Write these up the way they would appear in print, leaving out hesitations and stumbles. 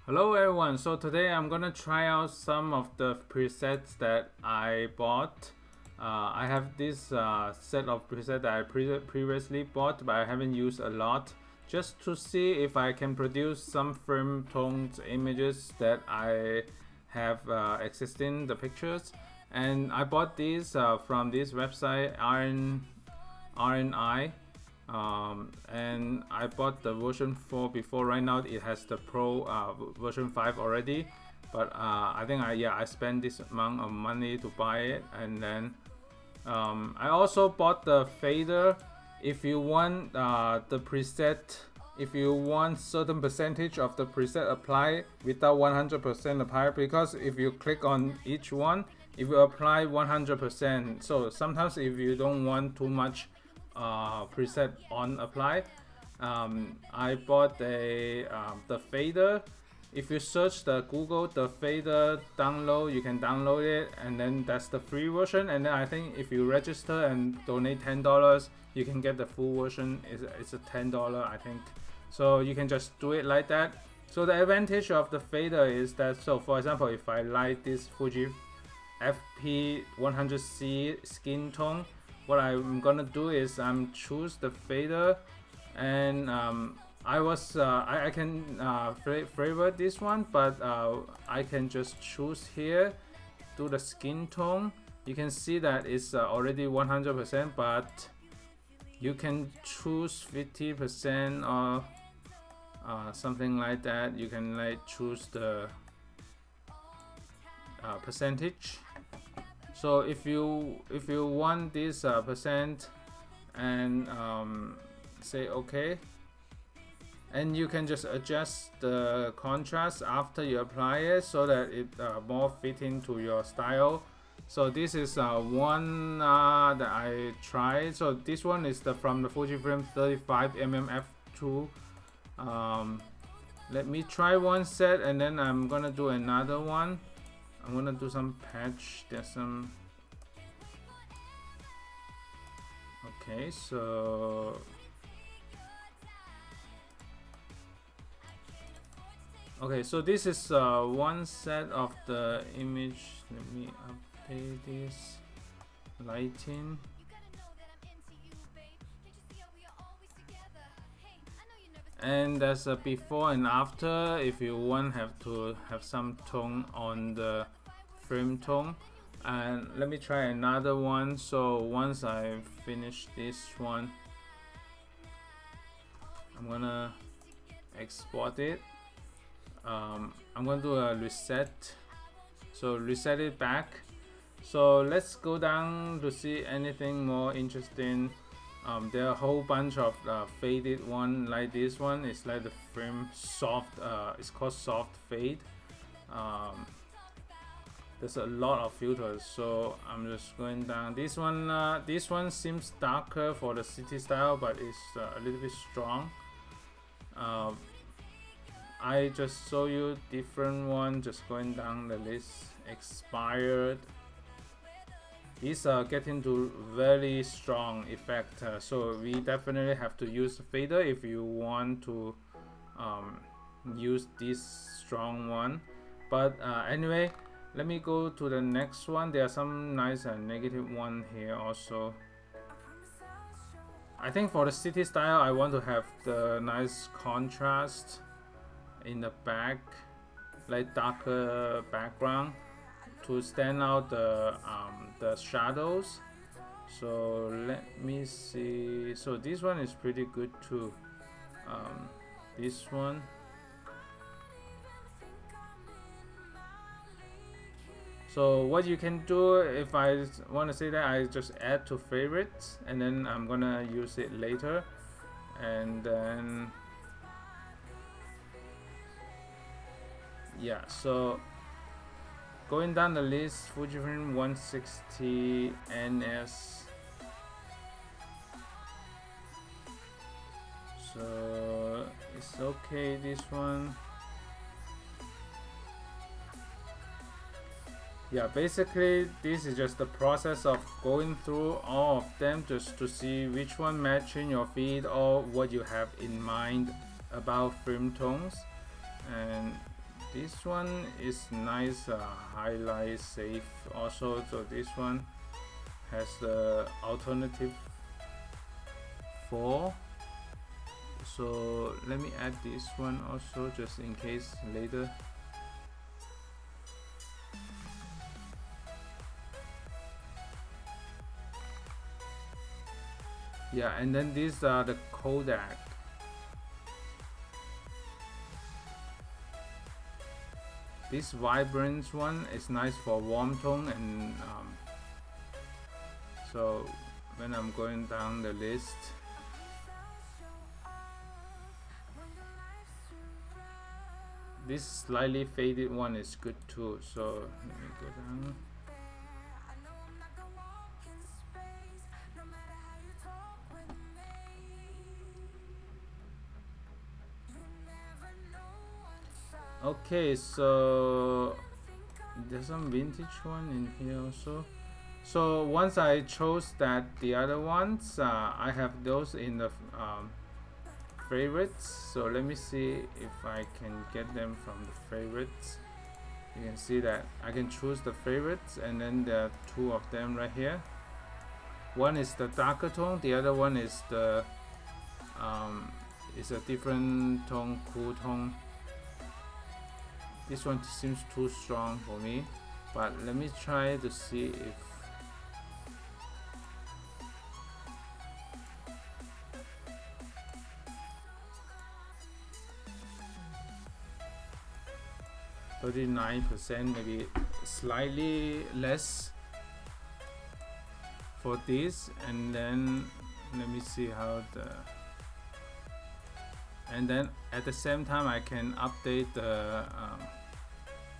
Hello everyone, so today I'm gonna try out some of the presets that I bought. I have this set of presets that I previously bought but I haven't used a lot, just to see if I can produce some frame tones images that I have existing the pictures. And I bought these from this website RNI. And I bought the version 4 before. Right now it has the Pro version 5 already, but I think I spent this amount of money to buy it. And then I also bought the fader. If you want the preset, if you want certain percentage of the preset apply without 100% apply, because if you click on each one, if you apply 100%, so sometimes if you don't want too much preset on apply, I bought the fader. If you search the Google the fader download, you can download it, and then that's the free version. And then I think if you register and donate $10, you can get the full version. It's a $10, I think. So you can just do it like that. So the advantage of the fader is that, so for example, if I like this Fuji FP100C skin tone, what I'm gonna do is choose the fader, and I can favorite this one, but I can just choose here, do the skin tone. You can see that it's already 100%, but you can choose 50% or something like that. You can like choose the percentage. So if you want this percent, and say OK, and you can just adjust the contrast after you apply it so that it more fitting to your style. So this is one that I tried. So this one is from the Fujifilm 35mm f2. Let me try one set, and then I'm gonna do another one. I'm gonna do some patch. There's some. Okay, so this is one set of the image. Let me update this lighting. And there's a before and after if you want to have some tone on the frame tone. And let me try another one. So once I finish this one, I'm gonna export it. I'm gonna do a reset, so reset it back. So let's go down to see anything more interesting. There are a whole bunch of faded one, like this one. It's like the frame soft. It's called soft fade. There's a lot of filters, so I'm just going down. This one seems darker for the city style, but it's a little bit strong. I just show you different one, just going down the list. Expired. These are getting to very strong effect, so we definitely have to use fader if you want to use this strong one. But anyway, let me go to the next one. There are some nice and negative one here also. I think for the city style, I want to have the nice contrast in the back, like darker background to stand out the shadows. So let me see. So this one is pretty good too. This one. So what you can do, if I want to say that, I just add to favorites, and then I'm gonna use it later. And then yeah, so going down the list, Fujifilm 160 NS. So it's okay, this one. Yeah, basically this is just the process of going through all of them just to see which one matching your feed or what you have in mind about frame tones. And this one is nice, highlight safe also. So this one has the alternative 4. So let me add this one also, just in case later. Yeah, and then these are the Kodak. This vibrant one is nice for warm tone, and so when I'm going down the list, this slightly faded one is good too. So let me go down. Okay, so there's some vintage one in here also. So once I chose that, the other ones, I have those in the favorites. So let me see if I can get them from the favorites. You can see that I can choose the favorites, and then there are 2 of them right here. One is the darker tone, the other one is the is a different tone, cool tone. This one seems too strong for me, but let me try to see if %, maybe slightly less for this. And then let me see how the, and then at the same time I can update the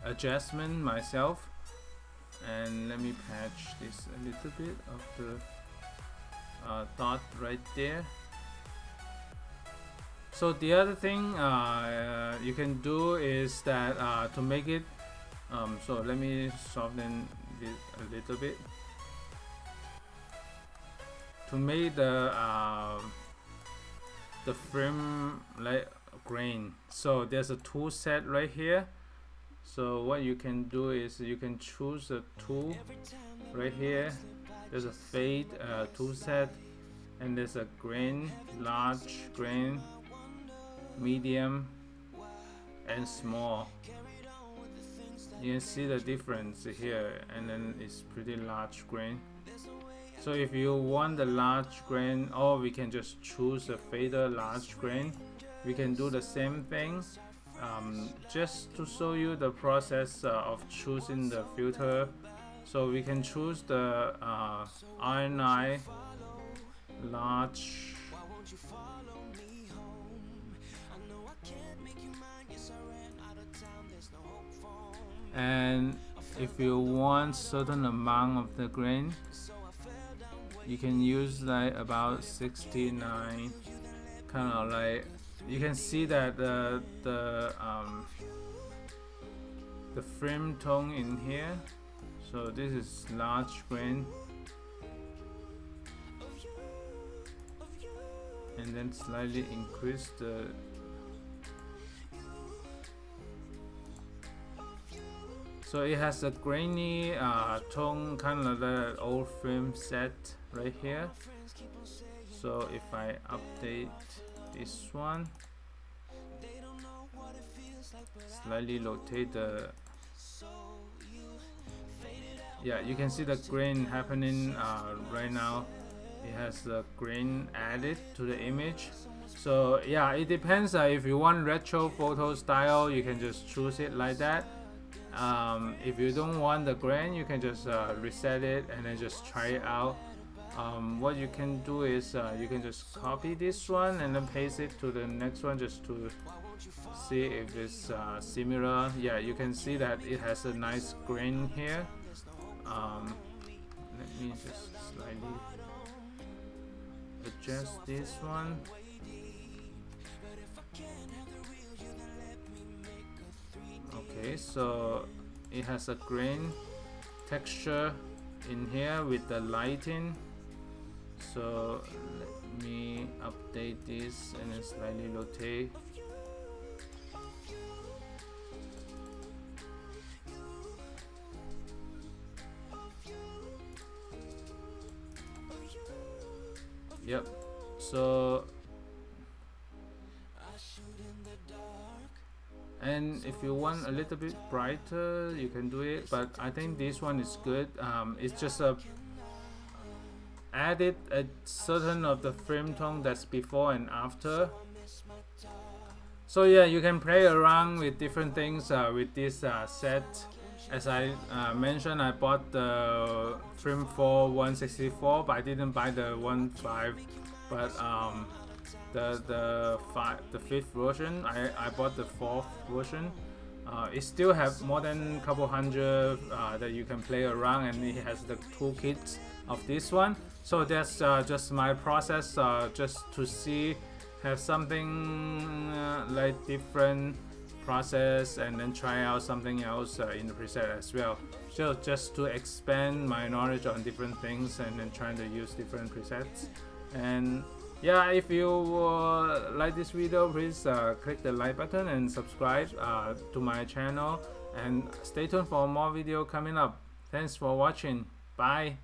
adjustment myself. And let me patch this a little bit of the dot right there. So the other thing you can do is that to make it so let me soften it a little bit to make the film like grain. So there's a tool set right here. So what you can do is you can choose a tool right here. There's a fade tool set, and there's a grain, large grain, medium, and small. You can see the difference here, and then it's pretty large grain. So if you want the large grain, or we can just choose a fader large grain, we can do the same thing. Just to show you the process of choosing the filter, so we can choose the RNI large, and if you want certain amount of the grain, you can use like about 69, kind of like, you can see that the film tone in here. So this is large grain, and then slightly increase the, so it has a grainy tone, kind of the old film set right here. So if I update this one, slightly rotate the, yeah, you can see the grain happening right now. It has the grain added to the image. So yeah, it depends. If you want retro photo style, you can just choose it like that. If you don't want the grain, you can just reset it and then just try it out. What you can do is you can just copy this one and then paste it to the next one, just to see if it's similar. Yeah, you can see that it has a nice grain here. Let me just slightly adjust this one. Okay, so it has a grain texture in here with the lighting. So let me update this and then slightly rotate. Yep. So, and if you want a little bit brighter, you can do it, but I think this one is good. It's just added a certain of the frame tone that's before and after. So yeah, you can play around with different things with this set. As I mentioned, I bought the Film 4 164, but I didn't buy the 1.5. But the fifth version, I bought the fourth version. It still have more than a couple hundred that you can play around, and it has the toolkit of this one. So that's just my process, just to see, have something like different process, and then try out something else in the preset as well. So just to expand my knowledge on different things, and then trying to use different presets. And yeah, if you like this video, please click the like button and subscribe to my channel, and stay tuned for more video coming up. Thanks for watching. Bye.